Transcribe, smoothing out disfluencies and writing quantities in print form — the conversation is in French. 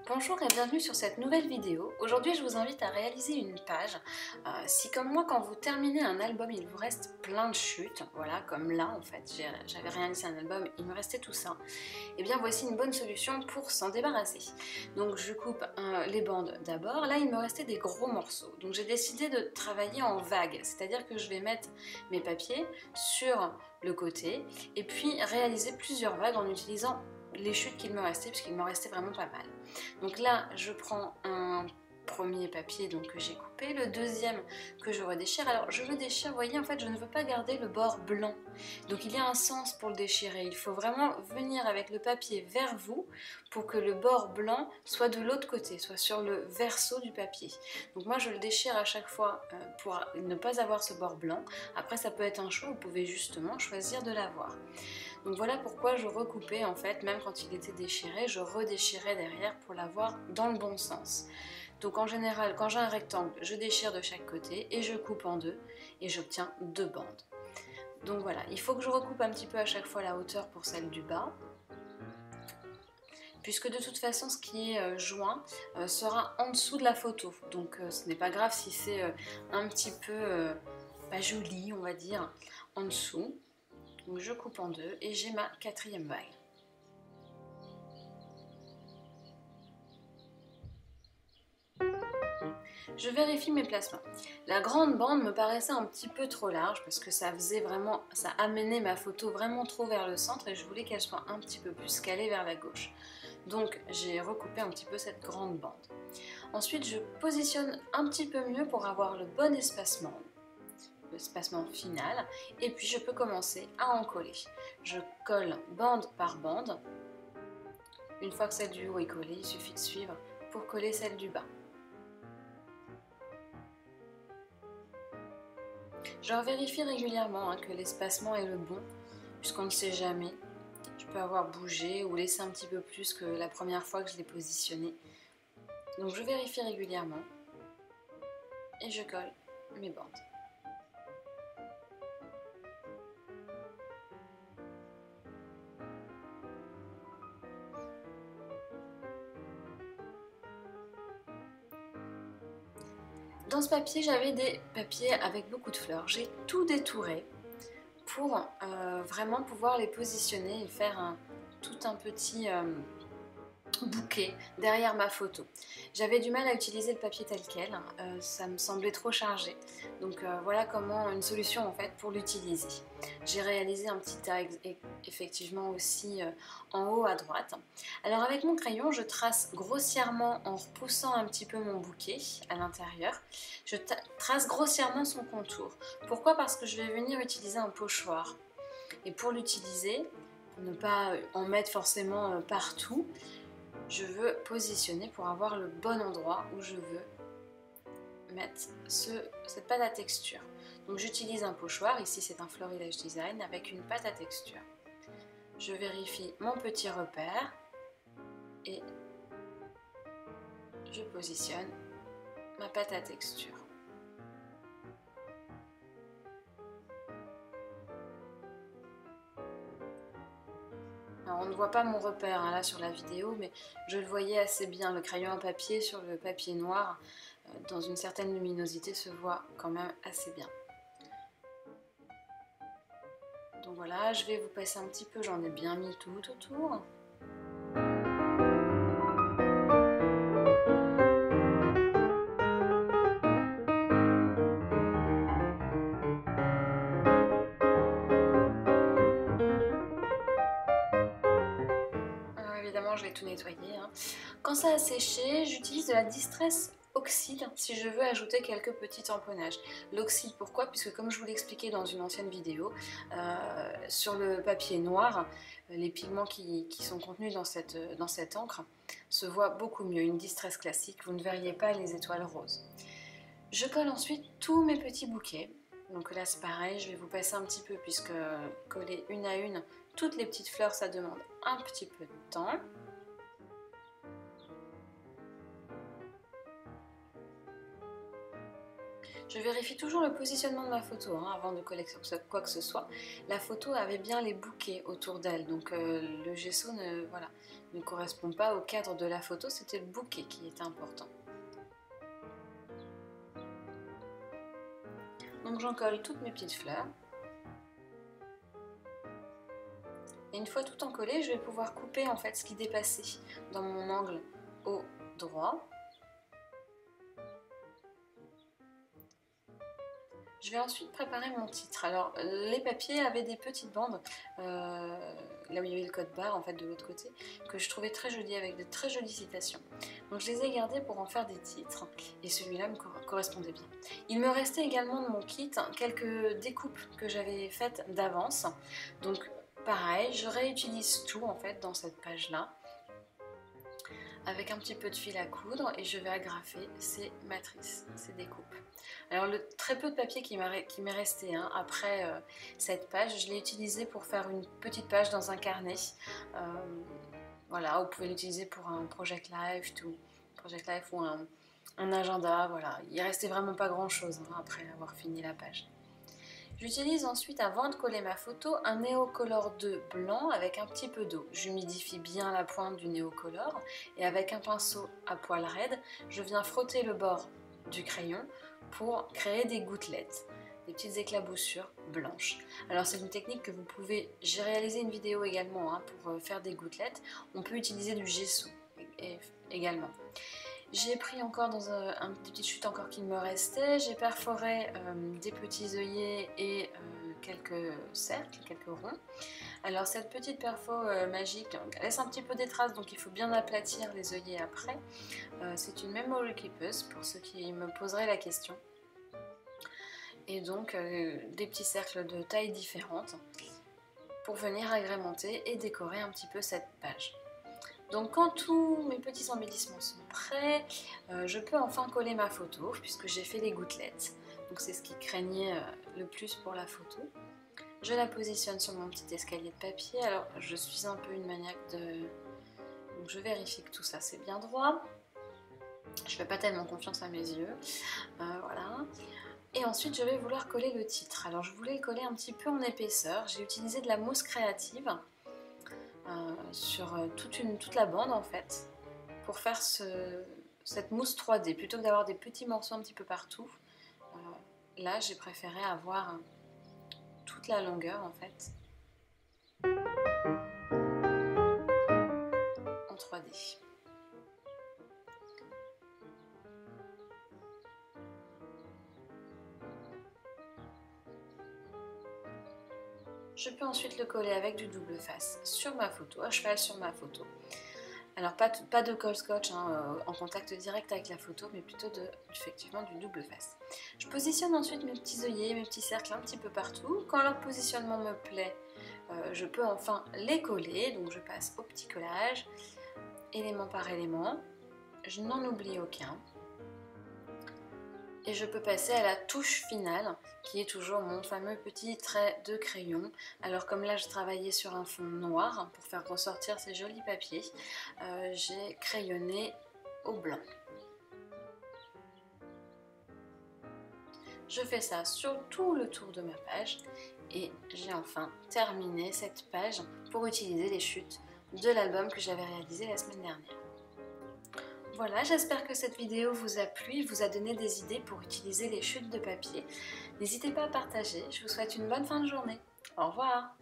Bonjour et bienvenue sur cette nouvelle vidéo. Aujourd'hui je vous invite à réaliser une page. Si comme moi quand vous terminez un album il vous reste plein de chutes, voilà comme là en fait j'avais réalisé un album, il me restait tout ça, et bien voici une bonne solution pour s'en débarrasser. Donc je coupe les bandes d'abord, là il me restait des gros morceaux, donc j'ai décidé de travailler en vague, c'est-à-dire que je vais mettre mes papiers sur le côté et puis réaliser plusieurs vagues en utilisant les chutes qu'il me restait, puisqu'il me restait vraiment pas mal. Donc là, je prends un premier papier donc, que j'ai coupé, le deuxième que je redéchire. Alors je le déchire, vous voyez, en fait, je ne veux pas garder le bord blanc. Donc il y a un sens pour le déchirer. Il faut vraiment venir avec le papier vers vous pour que le bord blanc soit de l'autre côté, soit sur le verso du papier. Donc moi, je le déchire à chaque fois pour ne pas avoir ce bord blanc. Après, ça peut être un choix, vous pouvez justement choisir de l'avoir. Donc voilà pourquoi je recoupais en fait, même quand il était déchiré, je redéchirais derrière pour l'avoir dans le bon sens. Donc en général, quand j'ai un rectangle, je déchire de chaque côté et je coupe en deux et j'obtiens deux bandes. Donc voilà, il faut que je recoupe un petit peu à chaque fois la hauteur pour celle du bas, puisque de toute façon ce qui est joint sera en dessous de la photo. Donc ce n'est pas grave si c'est un petit peu pas joli, on va dire, en dessous. Donc je coupe en deux et j'ai ma quatrième vague. Je vérifie mes placements. La grande bande me paraissait un petit peu trop large parce que ça amenait ma photo vraiment trop vers le centre et je voulais qu'elle soit un petit peu plus calée vers la gauche. Donc j'ai recoupé un petit peu cette grande bande. Ensuite je positionne un petit peu mieux pour avoir le bon espacement. L'espacement final, et puis je peux commencer à en coller. Je colle bande par bande. Une fois que celle du haut est collée, il suffit de suivre pour coller celle du bas. Je vérifie régulièrement que l'espacement est le bon, puisqu'on ne sait jamais. Je peux avoir bougé ou laissé un petit peu plus que la première fois que je l'ai positionné. Donc je vérifie régulièrement et je colle mes bandes. Dans ce papier, j'avais des papiers avec beaucoup de fleurs. J'ai tout détouré pour vraiment pouvoir les positionner et faire tout un petit bouquet derrière ma photo. J'avais du mal à utiliser le papier tel quel, ça me semblait trop chargé. Donc voilà comment une solution en fait pour l'utiliser. J'ai réalisé un petit tas effectivement aussi en haut à droite. Alors avec mon crayon, je trace grossièrement en repoussant un petit peu mon bouquet à l'intérieur. Je trace grossièrement son contour. Pourquoi? Parce que je vais venir utiliser un pochoir. Et pour l'utiliser, pour ne pas en mettre forcément partout, je veux positionner pour avoir le bon endroit où je veux mettre cette pâte à texture. Donc j'utilise un pochoir, ici c'est un Florilège Design avec une pâte à texture. Je vérifie mon petit repère et je positionne ma pâte à texture. Alors, on ne voit pas mon repère là sur la vidéo, mais je le voyais assez bien. Le crayon à papier sur le papier noir, dans une certaine luminosité, se voit quand même assez bien. Donc voilà, je vais vous passer un petit peu, j'en ai bien mis tout autour. Évidemment, je l'ai tout nettoyé. Quand ça a séché, j'utilise de la Distress Oxyde si je veux ajouter quelques petits tamponnages. L'oxyde, pourquoi? Puisque comme je vous l'expliquais dans une ancienne vidéo, sur le papier noir, les pigments qui sont contenus dans cette encre se voient beaucoup mieux. Une Distress classique, vous ne verriez pas les étoiles roses. Je colle ensuite tous mes petits bouquets. Donc là c'est pareil, je vais vous passer un petit peu puisque coller une à une toutes les petites fleurs ça demande un petit peu de temps. Je vérifie toujours le positionnement de ma photo avant de coller quoi que ce soit. La photo avait bien les bouquets autour d'elle, donc le gesso ne correspond pas au cadre de la photo, c'était le bouquet qui était important. Donc j'en colle toutes mes petites fleurs. Et une fois tout encollé, je vais pouvoir couper en fait ce qui dépassait dans mon angle au droit. Je vais ensuite préparer mon titre. Alors les papiers avaient des petites bandes, là où il y avait le code barre en fait de l'autre côté, que je trouvais très joli avec de très jolies citations. Donc je les ai gardés pour en faire des titres et celui-là me correspondait bien. Il me restait également de mon kit quelques découpes que j'avais faites d'avance. Donc pareil, je réutilise tout en fait dans cette page-là, avec un petit peu de fil à coudre et je vais agrafer ces matrices, ces découpes. Alors le très peu de papier qui m'est resté après cette page, je l'ai utilisé pour faire une petite page dans un carnet. Voilà, vous pouvez l'utiliser pour un Project Life ou un agenda, voilà. Il restait vraiment pas grand chose après avoir fini la page. J'utilise ensuite, avant de coller ma photo, un Neocolor 2 blanc avec un petit peu d'eau. J'humidifie bien la pointe du Neocolor et avec un pinceau à poil raide, je viens frotter le bord du crayon pour créer des gouttelettes, des petites éclaboussures blanches. Alors c'est une technique que vous pouvez, j'ai réalisé une vidéo également pour faire des gouttelettes, on peut utiliser du gesso également. J'ai pris encore dans un petit chute encore qu'il me restait, j'ai perforé des petits œillets et quelques cercles, quelques ronds. Alors cette petite perfo magique laisse un petit peu des traces, donc il faut bien aplatir les œillets après. C'est une Memory Keepers pour ceux qui me poseraient la question. Et donc des petits cercles de tailles différentes pour venir agrémenter et décorer un petit peu cette page. Donc quand tous mes petits embellissements sont prêts, je peux enfin coller ma photo puisque j'ai fait les gouttelettes. Donc c'est ce qui craignait le plus pour la photo. Je la positionne sur mon petit escalier de papier. Alors je suis un peu une maniaque donc je vérifie que tout ça c'est bien droit. Je fais pas tellement confiance à mes yeux. Voilà. Et ensuite je vais vouloir coller le titre. Alors je voulais le coller un petit peu en épaisseur. J'ai utilisé de la mousse créative. Sur toute la bande en fait pour faire cette mousse 3D plutôt que d'avoir des petits morceaux un petit peu partout. Là j'ai préféré avoir toute la longueur en fait en 3D. Je peux ensuite le coller avec du double face sur ma photo, à cheval sur ma photo. Alors pas de colle scotch en contact direct avec la photo, mais plutôt effectivement du double face. Je positionne ensuite mes petits œillets, mes petits cercles un petit peu partout. Quand leur positionnement me plaît, je peux enfin les coller. Donc je passe au petit collage, élément par élément. Je n'en oublie aucun. Et je peux passer à la touche finale, qui est toujours mon fameux petit trait de crayon. Alors comme là je travaillais sur un fond noir, pour faire ressortir ces jolis papiers, j'ai crayonné au blanc. Je fais ça sur tout le tour de ma page, et j'ai enfin terminé cette page pour utiliser les chutes de l'album que j'avais réalisé la semaine dernière. Voilà, j'espère que cette vidéo vous a plu et vous a donné des idées pour utiliser les chutes de papier. N'hésitez pas à partager, je vous souhaite une bonne fin de journée. Au revoir!